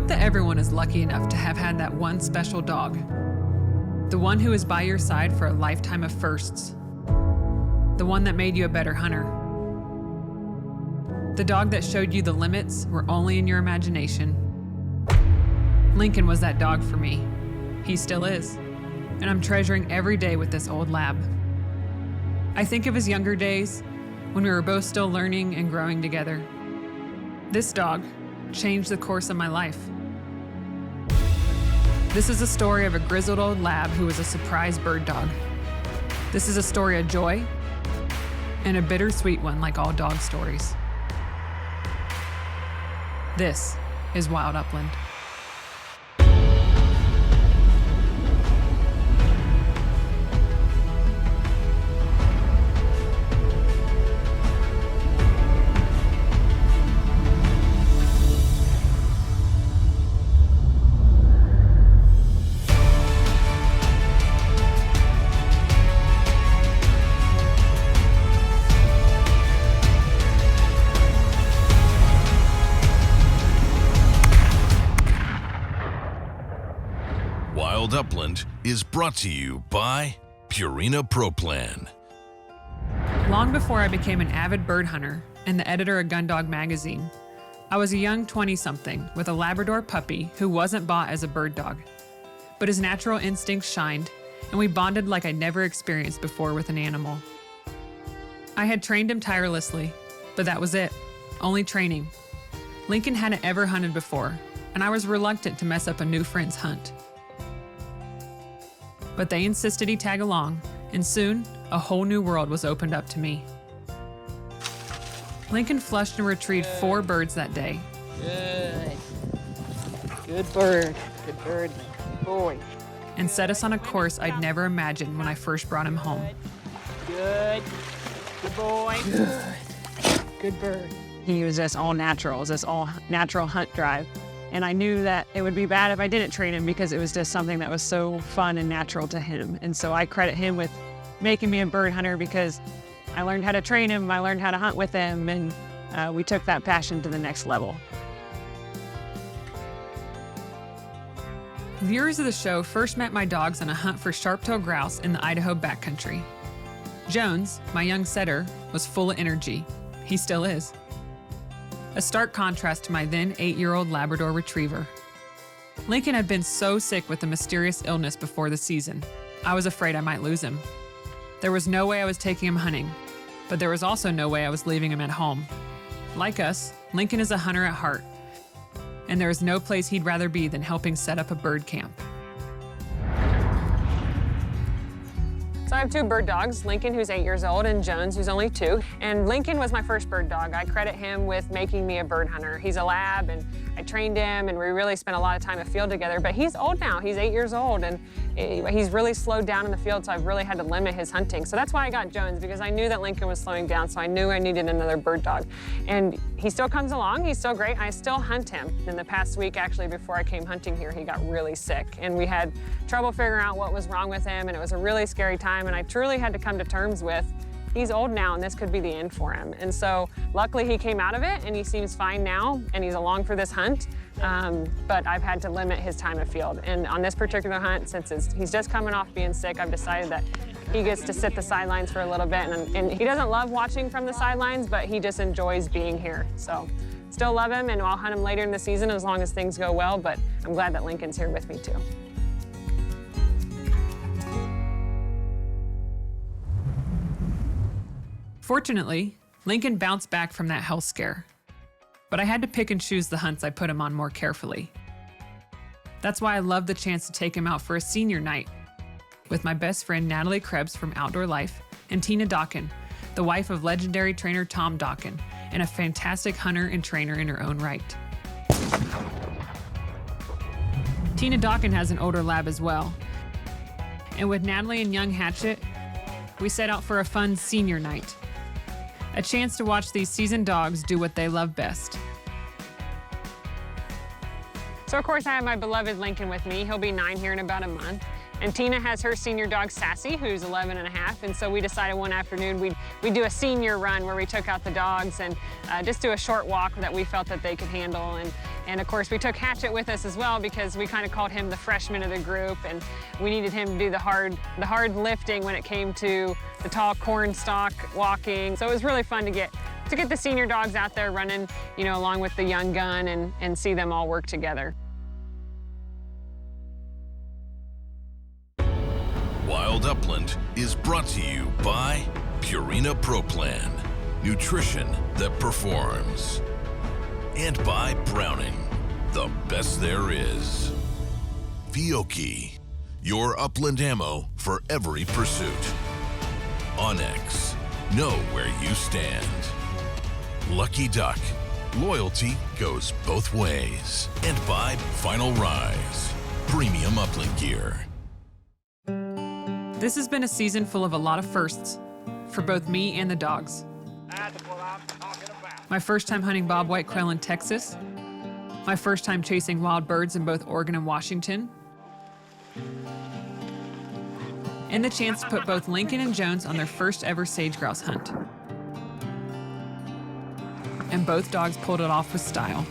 hope that everyone is lucky enough to have had that one special dog. The one who is by your side for a lifetime of firsts. The one that made you a better hunter. The dog that showed you the limits were only in your imagination. Lincoln was that dog for me. He still is. And I'm treasuring every day with this old lab. I think of his younger days when we were both still learning and growing together. This dog changed the course of my life. This is a story of a grizzled old lab who was a surprise bird dog. This is a story of joy and a bittersweet one, like all dog stories. This is Wild Upland. Wild Upland is brought to you by Purina Pro Plan. Long before I became an avid bird hunter and the editor of Gundog magazine, I was a young 20-something with a Labrador puppy who wasn't bought as a bird dog. But his natural instincts shined, and we bonded like I'd never experienced before with an animal. I had trained him tirelessly, but that was it. Only training. Lincoln hadn't ever hunted before, and I was reluctant to mess up a new friend's hunt. But they insisted he tag along, and soon, a whole new world was opened up to me. Lincoln flushed and retrieved 4 birds that day. Good. Good bird. Good bird. Good boy. And set us on a course I'd never imagined when I first brought him home. Good. Good boy. Good. Good bird. He was just all natural. It was just all natural hunt drive. And I knew that it would be bad if I didn't train him because it was just something that was so fun and natural to him. And so I credit him with making me a bird hunter because I learned how to train him, I learned how to hunt with him, and we took that passion to the next level. Viewers of the show first met my dogs on a hunt for sharp-tailed grouse in the Idaho backcountry. Jones, my young setter, was full of energy. He still is. A stark contrast to my then 8-year-old Labrador retriever. Lincoln had been so sick with a mysterious illness before the season, I was afraid I might lose him. There was no way I was taking him hunting, but there was also no way I was leaving him at home. Like us, Lincoln is a hunter at heart, and there is no place he'd rather be than helping set up a bird camp. So I have 2 bird dogs, Lincoln, who's 8 years old, and Jones, who's only 2. And Lincoln was my first bird dog. I credit him with making me a bird hunter. He's a lab, and I trained him, and we really spent a lot of time afield together. But he's old now. He's 8 years old, and he's really slowed down in the field, so I've really had to limit his hunting. So that's why I got Jones, because I knew that Lincoln was slowing down, so I knew I needed another bird dog. And he still comes along. He's still great. I still hunt him. In the past week, actually, before I came hunting here, he got really sick, and we had trouble figuring out what was wrong with him, and it was a really scary time, and I truly had to come to terms with he's old now and this could be the end for him. And so luckily he came out of it and he seems fine now and he's along for this hunt. But I've had to limit his time afield. And on this particular hunt, since he's just coming off being sick, I've decided that he gets to sit the sidelines for a little bit. And he doesn't love watching from the sidelines, but he just enjoys being here. So still love him, and I'll hunt him later in the season as long as things go well, but I'm glad that Lincoln's here with me too. Fortunately, Lincoln bounced back from that health scare, but I had to pick and choose the hunts I put him on more carefully. That's why I love the chance to take him out for a senior night with my best friend Natalie Krebs from Outdoor Life and Tina Dawkin, the wife of legendary trainer Tom Dawkin, and a fantastic hunter and trainer in her own right. Tina Dawkin has an older lab as well, and with Natalie and young Hatchet, we set out for a fun senior night. A chance to watch these seasoned dogs do what they love best. So of course I have my beloved Lincoln with me. He'll be 9 here in about a month. And Tina has her senior dog, Sassy, who's 11 and a half. And so we decided one afternoon we'd do a senior run where we took out the dogs and just do a short walk that we felt that they could handle. And of course, we took Hatchet with us as well because we kind of called him the freshman of the group, and we needed him to do the hard lifting when it came to the tall corn stalk walking. So it was really fun to get the senior dogs out there running, you know, along with the young gun and see them all work together. Wild Upland is brought to you by Purina Pro Plan, nutrition that performs. And by Browning, the best there is. Fiocchi, your upland ammo for every pursuit. Onyx, know where you stand. Lucky Duck, loyalty goes both ways. And by Final Rise, premium upland gear. This has been a season full of a lot of firsts for both me and the dogs. My first time hunting bobwhite quail in Texas, my first time chasing wild birds in both Oregon and Washington, and the chance to put both Lincoln and Jones on their first ever sage grouse hunt. And both dogs pulled it off with style.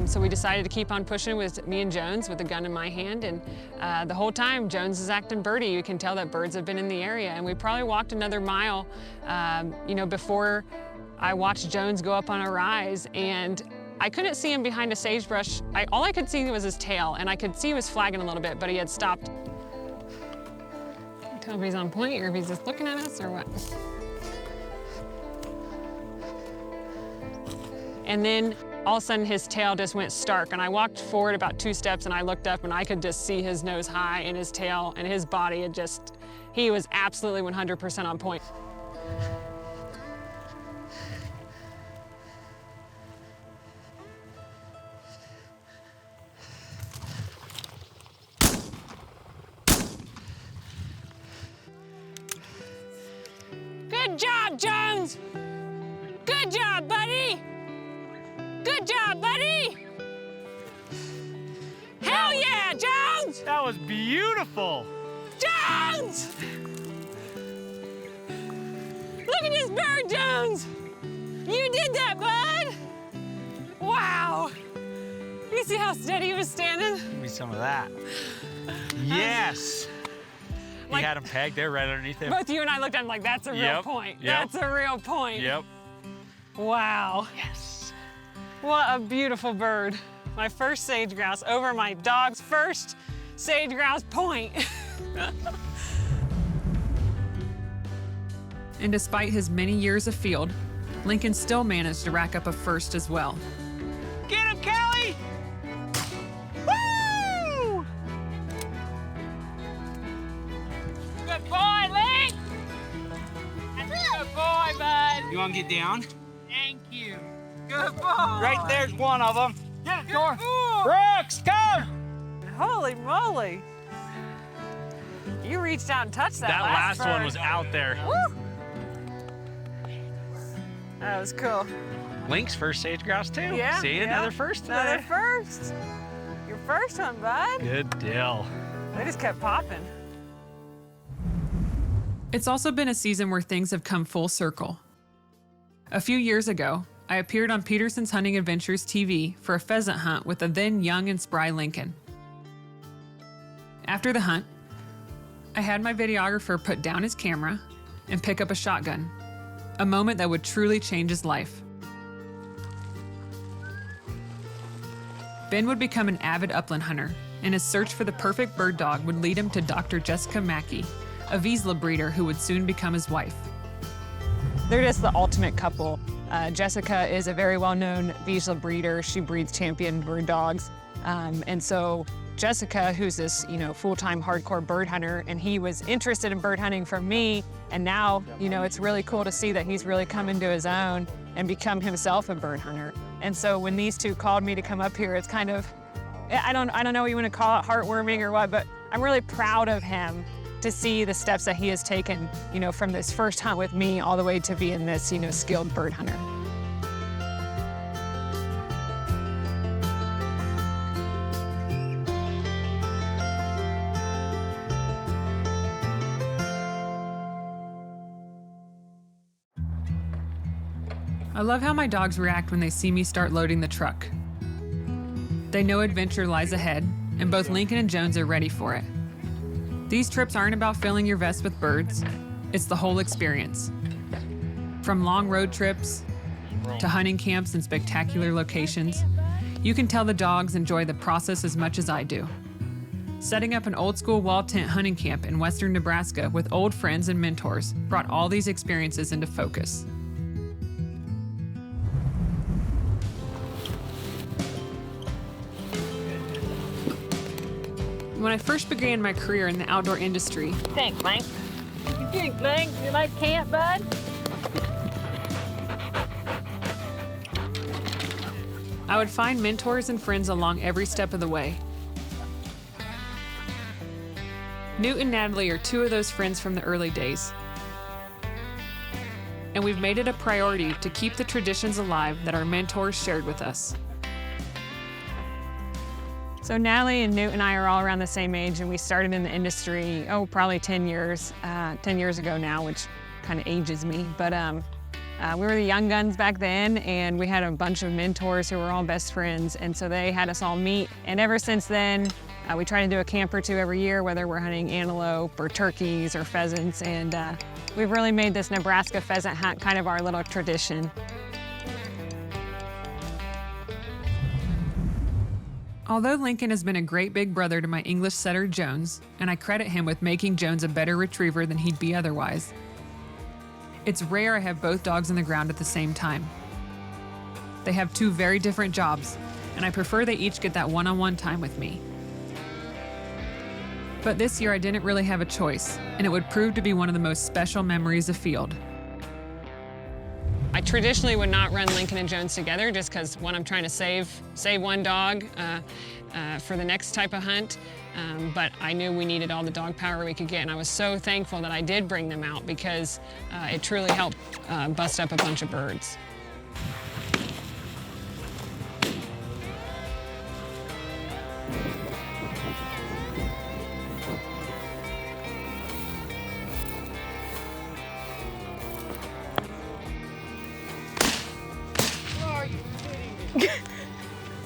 So we decided to keep on pushing with me and Jones with a gun in my hand, and the whole time Jones is acting birdie. You can tell that birds have been in the area, and we probably walked another mile, you know, before I watched Jones go up on a rise, and I couldn't see him behind a sagebrush. All I could see was his tail, and I could see he was flagging a little bit, but he had stopped. Can't tell if he's on point or if he's just looking at us or what. And then all of a sudden his tail just went stark, and I walked forward about 2 steps and I looked up and I could just see his nose high and his tail and his body had just, he was absolutely 100% on point. Good job, Jones! Good job, buddy! Good job, buddy! Hell yeah, Jones! That was beautiful! Jones! Look at this bird, Jones! You did that, bud! Wow! You see how steady he was standing? Give me some of that. Yes! Like, he had him pegged there right underneath him. both you and I looked at him like, that's a real point. Yep. That's a real point. Yep. Wow. Yes. What a beautiful bird. My first sage grouse over my dog's first sage grouse point. And despite his many years afield, Lincoln still managed to rack up a first as well. Get him, Kali! Woo! Good boy, Link! That's a good boy, bud. You want to get down? Thank you. Good boy. Right there's one of them. Get it, Dor. Brooks, come! Holy moly. You reached out and touched that, That last one bird. was out there. Woo! That was cool. Link's first sage grouse too. Yeah. See, yeah. another first today. Another first. Your first one, bud. Good deal. They just kept popping. It's also been a season where things have come full circle. A few years ago, I appeared on Peterson's Hunting Adventures TV for a pheasant hunt with a then young and spry Lincoln. After the hunt, I had my videographer put down his camera and pick up a shotgun, a moment that would truly change his life. Ben would become an avid upland hunter, and his search for the perfect bird dog would lead him to Dr. Jessica Mackey, a Vizsla breeder who would soon become his wife. They're just the ultimate couple. Jessica is a very well-known Vizsla breeder. She breeds champion bird dogs. And so Jessica, who's this, full-time hardcore bird hunter, and he was interested in bird hunting from me. And now, it's really cool to see that he's really come into his own and become himself a bird hunter. And so when these two called me to come up here, it's kind of, I don't know what you want to call it, heartwarming or what, but I'm really proud of him to see the steps that he has taken, from this first hunt with me all the way to being this, skilled bird hunter. I love how my dogs react when they see me start loading the truck. They know adventure lies ahead, and both Lincoln and Jones are ready for it. These trips aren't about filling your vest with birds, it's the whole experience. From long road trips to hunting camps in spectacular locations, you can tell the dogs enjoy the process as much as I do. Setting up an old school wall tent hunting camp in western Nebraska with old friends and mentors brought all these experiences into focus. When I first began my career in the outdoor industry, Think, Link. You think, Link? You like camp, bud? I would find mentors and friends along every step of the way. Newt and Natalie are two of those friends from the early days. And we've made it a priority to keep the traditions alive that our mentors shared with us. So Natalie and Newt and I are all around the same age, and we started in the industry, probably 10 years ago now, which kind of ages me. But we were the young guns back then, and we had a bunch of mentors who were all best friends, and so they had us all meet. And ever since then, we try to do a camp or two every year, whether we're hunting antelope or turkeys or pheasants, and we've really made this Nebraska pheasant hunt kind of our little tradition. Although Lincoln has been a great big brother to my English setter Jones, and I credit him with making Jones a better retriever than he'd be otherwise, it's rare I have both dogs on the ground at the same time. They have two very different jobs, and I prefer they each get that one-on-one time with me. But this year I didn't really have a choice, and it would prove to be one of the most special memories afield. I traditionally would not run Lincoln and Jones together just because, one, I'm trying to save one dog for the next type of hunt, but I knew we needed all the dog power we could get, and I was so thankful that I did bring them out because it truly helped bust up a bunch of birds.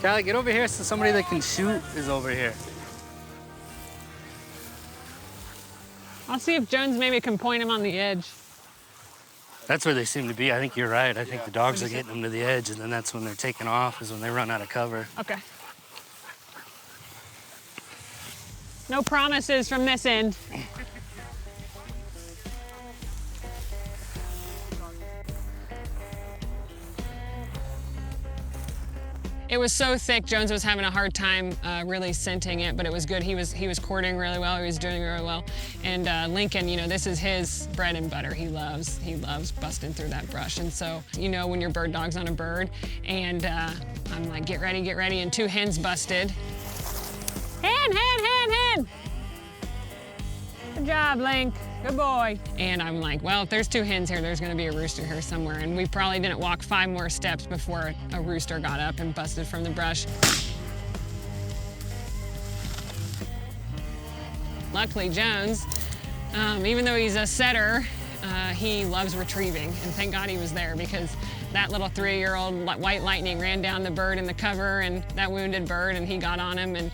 Kali, get over here so somebody that can shoot is over here. I'll see if Jones maybe can point him on the edge. That's where they seem to be. I think you're right. I think the dogs are getting them to the edge, and then that's when they're taking off, is when they run out of cover. Okay. No promises from this end. It was so thick, Jones was having a hard time really scenting it, but it was good. He was courting really well, he was doing really well. And Lincoln, you know, this is his bread and butter. He loves busting through that brush. And so, you know, when your bird dog's on a bird, and I'm like, get ready, and two hens busted. Hen! Good job, Link. Good boy. And I'm like, well, if there's two hens here, there's gonna be a rooster here somewhere. And we probably didn't walk 5 more steps before a rooster got up and busted from the brush. Luckily, Jones, even though he's a setter, he loves retrieving. And thank God he was there, because that little 3-year-old white lightning ran down the bird in the cover and that wounded bird, and he got on him and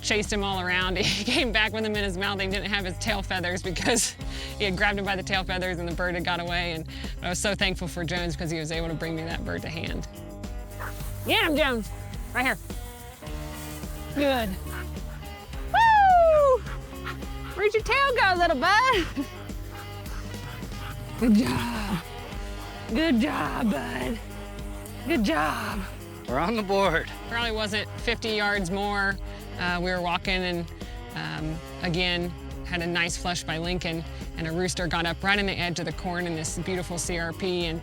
chased him all around. He came back with him in his mouth. He didn't have his tail feathers because he had grabbed him by the tail feathers and the bird had got away. And I was so thankful for Jones because he was able to bring me that bird to hand. Get him, Jones. Right here. Good. Woo! Where'd your tail go, little bud? Good job. Good job, bud. Good job. We're on the board. Probably wasn't 50 yards more. We were walking and again, had a nice flush by Lincoln, and a rooster got up right in the edge of the corn in this beautiful CRP, and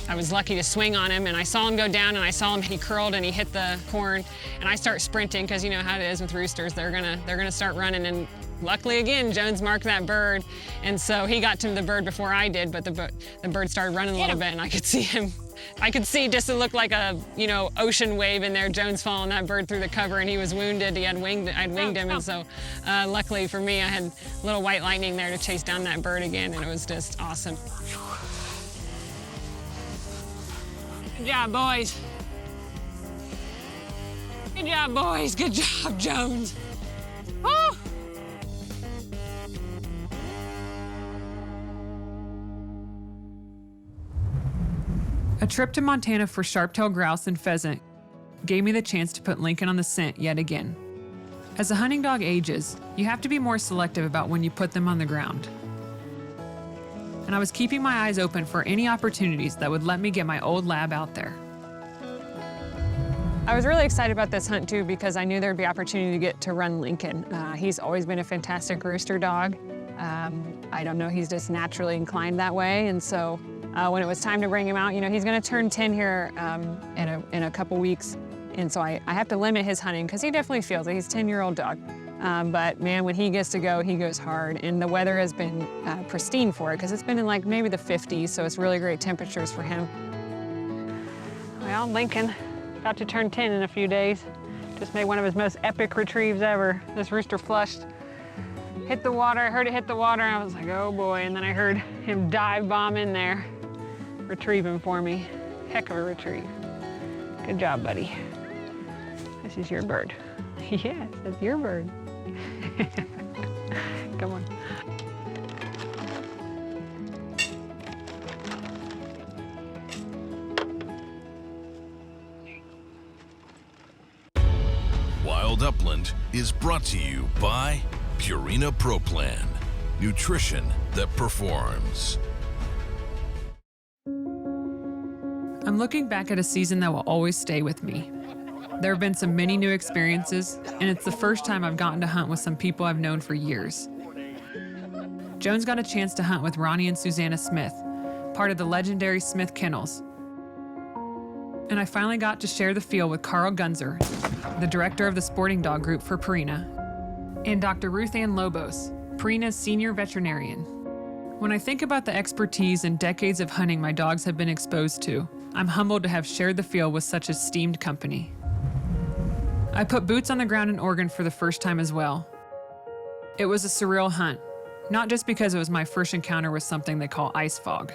I was lucky to swing on him, and I saw him go down, and I saw him, he curled and he hit the corn, and I start sprinting, because you know how it is with roosters, they're gonna start running, and luckily again, Jones marked that bird, and so he got to the bird before I did, but the bird started running a little bit, and I could see him. I could see just to look like a, you know, ocean wave in there, Jones following that bird through the cover, and he was wounded. I'd winged him, and so luckily for me, I had a little white lightning there to chase down that bird again, and it was just awesome. Good job, boys. Good job, boys. Good job, Jones. Woo! A trip to Montana for sharp-tailed grouse and pheasant gave me the chance to put Lincoln on the scent yet again. As a hunting dog ages, you have to be more selective about when you put them on the ground. And I was keeping my eyes open for any opportunities that would let me get my old lab out there. I was really excited about this hunt too because I knew there'd be opportunity to get to run Lincoln. He's always been a fantastic rooster dog. I don't know, he's just naturally inclined that way. And so when it was time to bring him out, you know, he's gonna turn 10 here in a couple weeks. And so I have to limit his hunting because he definitely feels it. He's a 10-year-old dog. But man, when he gets to go, he goes hard. And the weather has been pristine for it because it's been in like maybe the 50s, so it's really great temperatures for him. Well, Lincoln, about to turn 10 in a few days. Just made one of his most epic retrieves ever. This rooster flushed, hit the water. I heard it hit the water, and I was like, oh boy. And then I heard him dive bomb in there, retrieve him for me. Heck of a retrieve. Good job, buddy. This is your bird. Yes, that's your bird. Come on. Wild Upland is brought to you by Purina Pro Plan, nutrition that performs. I'm looking back at a season that will always stay with me. There have been some many new experiences, and it's the first time I've gotten to hunt with some people I've known for years. Jones got a chance to hunt with Ronnie and Susanna Smith, part of the legendary Smith Kennels. And I finally got to share the field with Carl Gunzer, the director of the sporting dog group for Purina, and Dr. Ruth Ann Lobos, Purina's senior veterinarian. When I think about the expertise and decades of hunting my dogs have been exposed to, I'm humbled to have shared the field with such esteemed company. I put boots on the ground in Oregon for the first time as well. It was a surreal hunt, not just because it was my first encounter with something they call ice fog,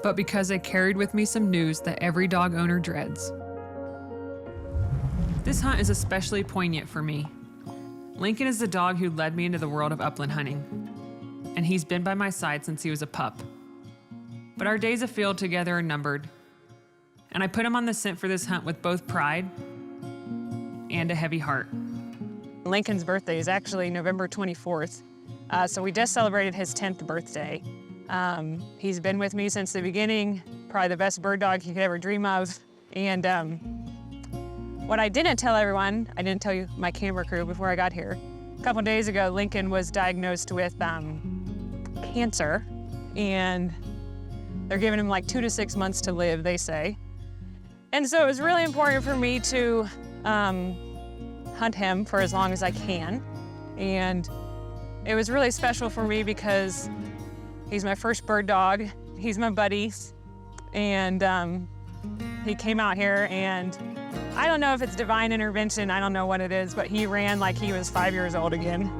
but because I carried with me some news that every dog owner dreads. This hunt is especially poignant for me. Lincoln is the dog who led me into the world of upland hunting, and he's been by my side since he was a pup. But our days afield together are numbered, and I put him on the scent for this hunt with both pride and a heavy heart. Lincoln's birthday is actually November 24th, so we just celebrated his 10th birthday. He's been with me since the beginning, probably the best bird dog you could ever dream of. And what I didn't tell everyone, I didn't tell you my camera crew before I got here. A couple days ago, Lincoln was diagnosed with cancer, and they're giving him like 2 to 6 months to live, they say. And so it was really important for me to hunt him for as long as I can. And it was really special for me because he's my first bird dog. He's my buddy. And he came out here, and I don't know if it's divine intervention, I don't know what it is, but he ran like he was 5 years old again.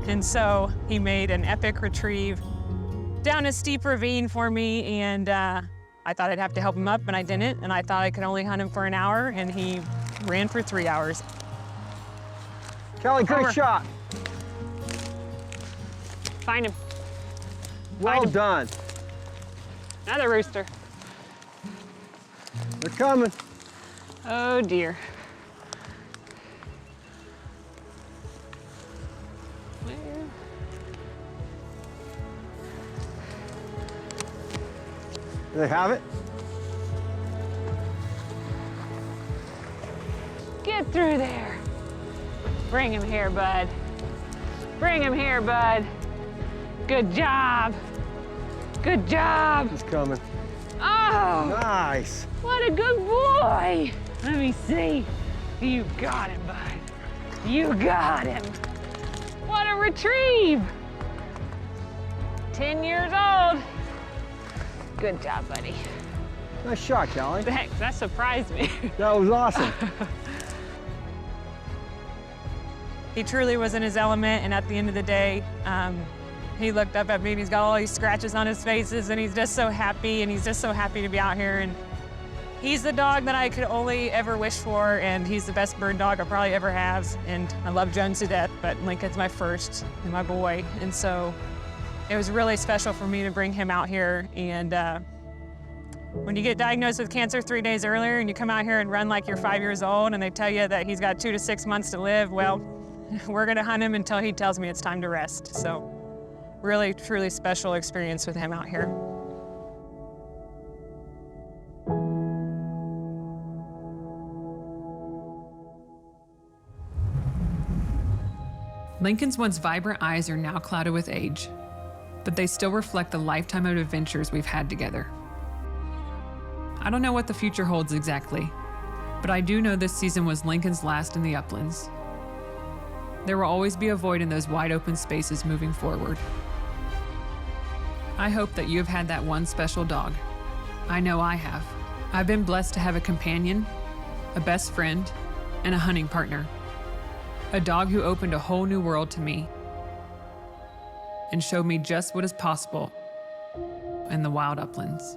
And so he made an epic retrieve down a steep ravine for me, and I thought I'd have to help him up, and I didn't, and I thought I could only hunt him for an hour, and he ran for 3 hours. Kelly, great shot. Find him. Well done. Another rooster. They're coming. Oh dear. Do they have it? Get through there. Bring him here, bud. Bring him here, bud. Good job. Good job. He's coming. Oh, Nice. what a good boy. Let me see. You got him, bud. You got him. What a retrieve. 10 years old. Good job, buddy. Nice shot, Kali. Thanks, that surprised me. That was awesome. He truly was in his element, and at the end of the day, he looked up at me and he's got all these scratches on his faces, and he's just so happy, and he's just so happy to be out here. And he's the dog that I could only ever wish for, and he's the best bird dog I probably ever have. And I love Jones to death, but Lincoln's my first and my boy. And so it was really special for me to bring him out here. And when you get diagnosed with cancer 3 days earlier and you come out here and run like you're 5 years old and they tell you that he's got 2 to 6 months to live, well, we're gonna hunt him until he tells me it's time to rest. So really, truly special experience with him out here. Lincoln's once vibrant eyes are now clouded with age, but they still reflect the lifetime of adventures we've had together. I don't know what the future holds exactly, but I do know this season was Lincoln's last in the Uplands. There will always be a void in those wide open spaces moving forward. I hope that you have had that one special dog. I know I have. I've been blessed to have a companion, a best friend, and a hunting partner. A dog who opened a whole new world to me and showed me just what is possible in the wild uplands.